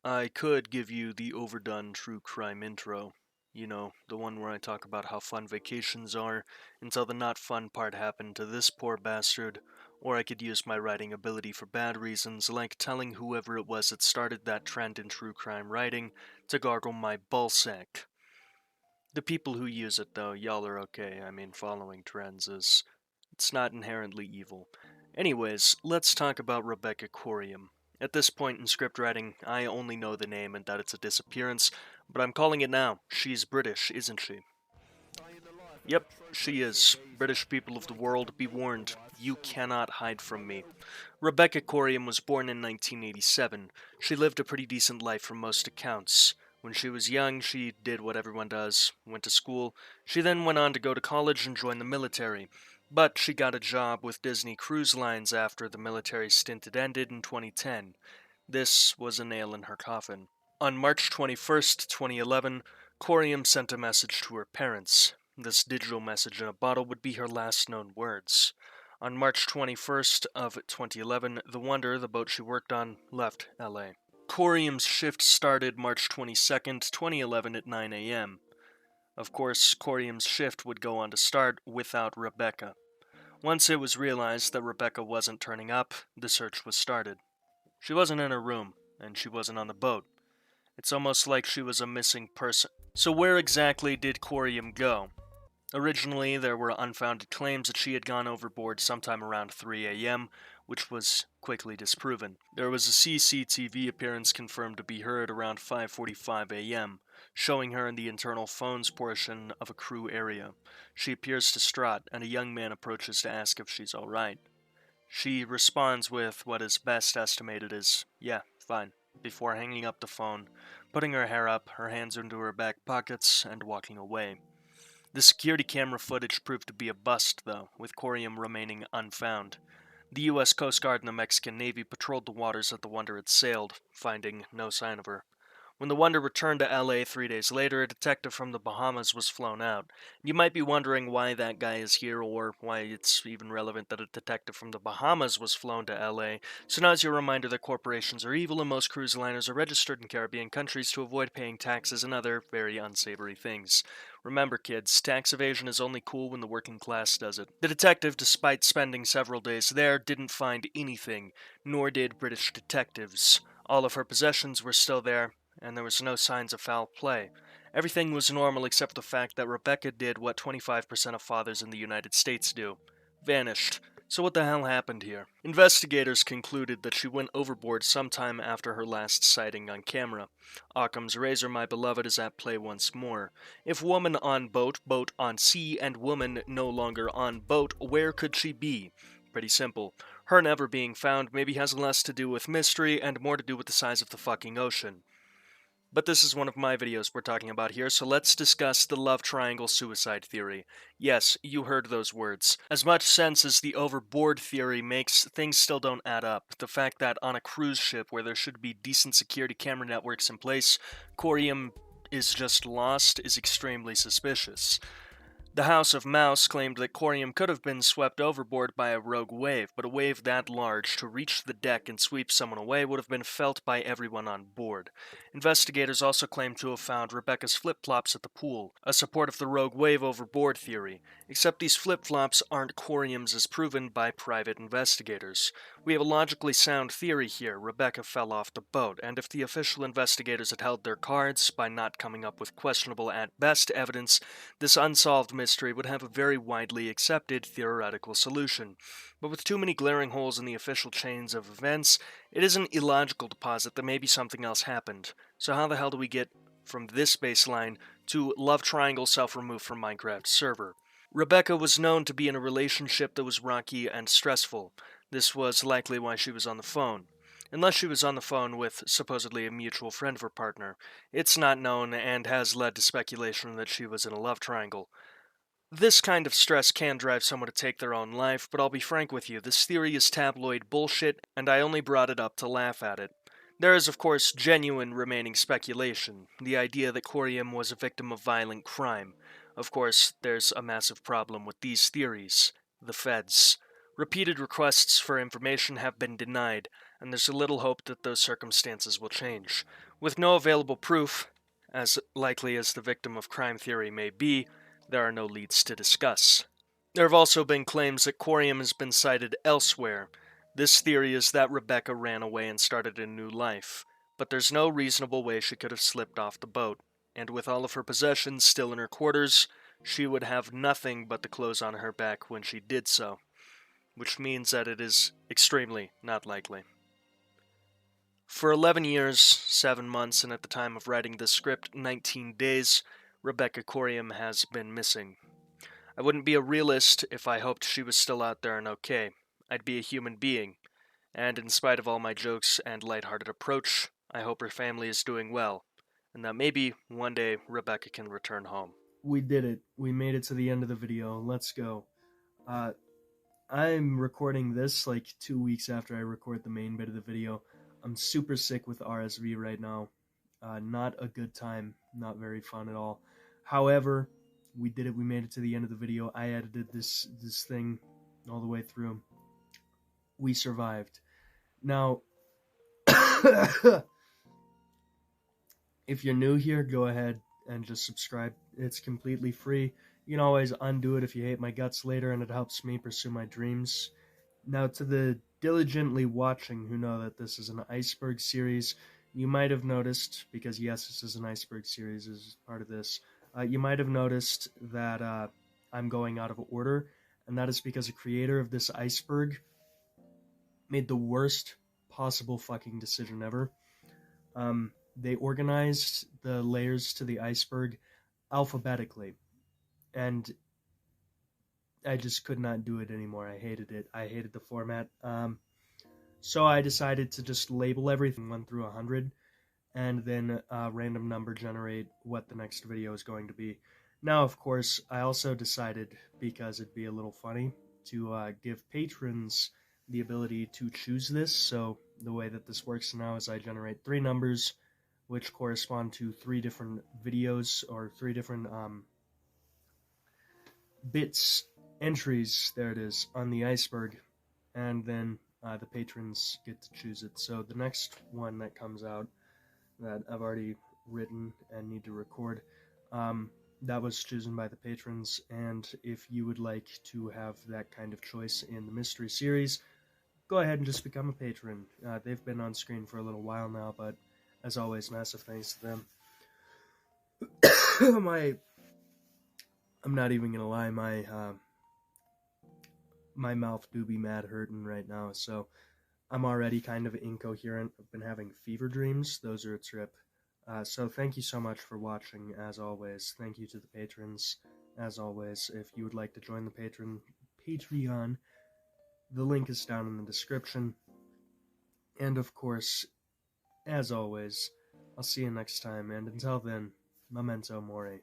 I could give you the overdone true crime intro. You know, the one where I talk about how fun vacations are until the not fun part happened to this poor bastard. Or I could use my writing ability for bad reasons, like telling whoever it was that started that trend in true crime writing to gargle my ballsack. The people who use it, though, y'all are okay. I mean, following trends it's not inherently evil. Anyways, let's talk about Rebecca Coriam. At this point in script writing, I only know the name and that it's a disappearance, but I'm calling it now. She's British, isn't she? Yep, she is. British people of the world, be warned. You cannot hide from me. Rebecca Coriam was born in 1987. She lived a pretty decent life from most accounts. When she was young, she did what everyone does, went to school. She then went on to go to college and join the military. But she got a job with Disney Cruise Lines after the military stint had ended in 2010. This was a nail in her coffin. On March 21st, 2011, Coriam sent a message to her parents. This digital message in a bottle would be her last known words. On March 21st of 2011, the Wonder, the boat she worked on, left LA. Coriam's shift started March 22nd, 2011 at 9 a.m. Of course, Coriam's shift would go on to start without Rebecca. Once it was realized that Rebecca wasn't turning up, the search was started. She wasn't in her room, and she wasn't on the boat. It's almost like she was a missing person. So where exactly did Coriam go? Originally, there were unfounded claims that she had gone overboard sometime around 3 a.m., which was quickly disproven. There was a CCTV appearance confirmed to be her at around 5:45 a.m., showing her in the internal phones portion of a crew area. She appears distraught, and a young man approaches to ask if she's alright. She responds with what is best estimated as, "Yeah, fine," before hanging up the phone, putting her hair up, her hands into her back pockets, and walking away. The security camera footage proved to be a bust, though, with Coriam remaining unfound. The U.S. Coast Guard and the Mexican Navy patrolled the waters that the Wonder had sailed, finding no sign of her. When the Wonder returned to LA 3 days later, a detective from the Bahamas was flown out. You might be wondering why that guy is here, or why it's even relevant that a detective from the Bahamas was flown to LA. So now's your reminder that corporations are evil and most cruise liners are registered in Caribbean countries to avoid paying taxes and other very unsavory things. Remember, kids, tax evasion is only cool when the working class does it. The detective, despite spending several days there, didn't find anything, nor did British detectives. All of her possessions were still there, and there was no signs of foul play. Everything was normal except for the fact that Rebecca did what 25% of fathers in the United States do. Vanished. So what the hell happened here? Investigators concluded that she went overboard sometime after her last sighting on camera. Occam's razor, my beloved, is at play once more. If woman on boat, boat on sea, and woman no longer on boat, where could she be? Pretty simple. Her never being found maybe has less to do with mystery and more to do with the size of the fucking ocean. But this is one of my videos we're talking about here, so let's discuss the love triangle suicide theory. Yes, you heard those words. As much sense as the overboard theory makes, things still don't add up. The fact that on a cruise ship where there should be decent security camera networks in place, Coriam is just lost is extremely suspicious. The House of Mouse claimed that Coriam could have been swept overboard by a rogue wave, but a wave that large to reach the deck and sweep someone away would have been felt by everyone on board. Investigators also claimed to have found Rebecca's flip-flops at the pool, a support of the rogue wave overboard theory, except these flip-flops aren't Coriam's as proven by private investigators. We have a logically sound theory here. Rebecca fell off the boat, and if the official investigators had held their cards by not coming up with questionable at best evidence, this unsolved mystery would have a very widely accepted theoretical solution. But with too many glaring holes in the official chains of events, it isn't illogical to posit that maybe something else happened. So how the hell do we get from this baseline to love triangle self-removed from Minecraft server? Rebecca was known to be in a relationship that was rocky and stressful. This was likely why she was on the phone. Unless she was on the phone with supposedly a mutual friend of her partner, it's not known and has led to speculation that she was in a love triangle. This kind of stress can drive someone to take their own life, but I'll be frank with you, this theory is tabloid bullshit, and I only brought it up to laugh at it. There is, of course, genuine remaining speculation, the idea that Coriam was a victim of violent crime. Of course, there's a massive problem with these theories: the feds. Repeated requests for information have been denied, and there's a little hope that those circumstances will change. With no available proof, as likely as the victim of crime theory may be, there are no leads to discuss. There have also been claims that Coriam has been sighted elsewhere. This theory is that Rebecca ran away and started a new life, but there's no reasonable way she could have slipped off the boat, and with all of her possessions still in her quarters, she would have nothing but the clothes on her back when she did so, which means that it is extremely not likely. For 11 years, 7 months, and at the time of writing this script, 19 days, Rebecca Coriam has been missing. I wouldn't be a realist if I hoped she was still out there and okay. I'd be a human being, and in spite of all my jokes and lighthearted approach, I hope her family is doing well, and that maybe one day Rebecca can return home. We did it. We made it to the end of the video. Let's go. I'm recording this like 2 weeks after I record the main bit of the video. I'm super sick with RSV right now. Not a good time. Not very fun at all. However, we did it. We made it to the end of the video. I edited this thing all the way through. We survived. Now, if you're new here, go ahead and just subscribe. It's completely free. You can always undo it if you hate my guts later, and it helps me pursue my dreams. Now, to the diligently watching who know that this is an iceberg series, you might have noticed, because yes, this is an iceberg series as part of this, you might have noticed that I'm going out of order, and that is because the creator of this iceberg made the worst possible fucking decision ever. They organized the layers to the iceberg alphabetically, and I just could not do it anymore. I hated it. I hated the format. So I decided to just label everything 1 through 100, and then random number generate what the next video is going to be. Now, of course, I also decided, because it'd be a little funny, to give patrons the ability to choose this. So the way that this works now is I generate 3 numbers, which correspond to 3 different videos, or 3 different bits, entries, there it is, on the iceberg, and then the patrons get to choose it. So the next one that comes out that I've already written and need to record, that was chosen by the patrons, and if you would like to have that kind of choice in the mystery series, go ahead and just become a patron. They've been on screen for a little while now, but as always, massive thanks to them. I'm not even gonna lie, my mouth do be mad hurting right now, so I'm already kind of incoherent. I've been having fever dreams. Those are a trip. So thank you so much for watching, as always. Thank you to the patrons, as always. If you would like to join the Patreon, the link is down in the description. And of course, as always, I'll see you next time, and until then, memento mori.